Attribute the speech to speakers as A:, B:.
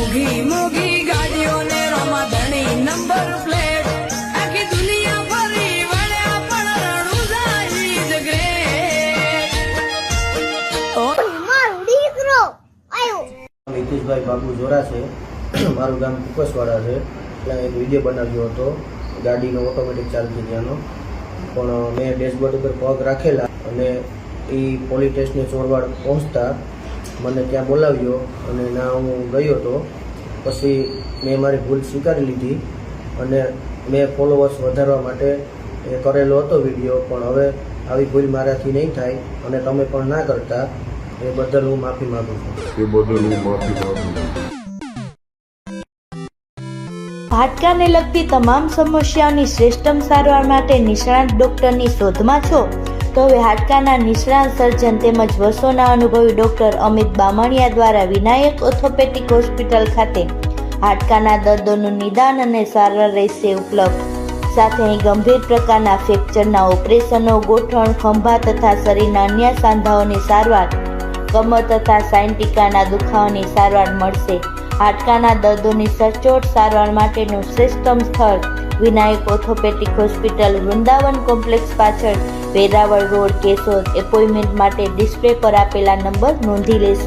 A: મોઘી મોઘી ગાડીઓને રમાધણી number plate આખી દુનિયા ફરી વળ્યા પણ રણું જાય જ ગ્રેટ.
B: મારો દીકરો આવ્યો.
C: નીતિશભાઈ બાબુ જોરા છે, મારું ગામ કુકસવાડા છે. ત્યાં એક વિડીયો બનાવ્યો હતો ગાડીનો ઓટોમેટિક ચાલતી ત્યાંનો, પણ મેં ડેશબોર્ડ ઉપર પગ રાખેલા અને એ પોલીસ સ્ટેશને ચોરવાડ પહોંચતા મને ત્યાં બોલાવ્યો અને ના હું ગયો હતો. પછી મેં મારી ભૂલ સ્વીકારી લીધી અને મેં ફોલોવર્સ વધારવા માટે એ કરેલો હતો વિડીયો, પણ હવે આવી ભૂલ મારાથી નહીં થાય અને તમે પણ ના કરતા, એ બદલ હું માફી માગું છું.
D: હાડકાને લગતી તમામ સમસ્યાઓની શ્રેષ્ઠતમ સારવાર માટે નિષ્ણાત ડોક્ટરની શોધમાં છો? તો હવે હાડકાના નિષ્ણાત સર્જન તેમજ વર્ષોના અનુભવી ડોક્ટર અમિત બામણિયા દ્વારા વિનાયક ઓર્થોપેડિક હોસ્પિટલ ખાતે હાડકાના દર્દોનું નિદાન અને સારવાર રહેશે ઉપલબ્ધ. સાથે અહીં ગંભીર પ્રકારના ફ્રેક્ચરના ઓપરેશનો, ગોઠણ, ખંભા તથા શરીરના અન્ય સાંધાઓની સારવાર, કમર તથા સાયન્ટિકાના દુખાવાની સારવાર મળશે. હાડકાના દર્દોની સચોટ સારવાર માટેનું શ્રેષ્ઠતમ સ્થળ Vinayak orthopaedic hospital, Vrindavan complex પાછળ, વેરાવળ રોડ, કેશોદ. એપોઇન્ટમેન્ટ માટે ડિસ્પ્લે પર આપેલા નંબર નોંધી લેશો.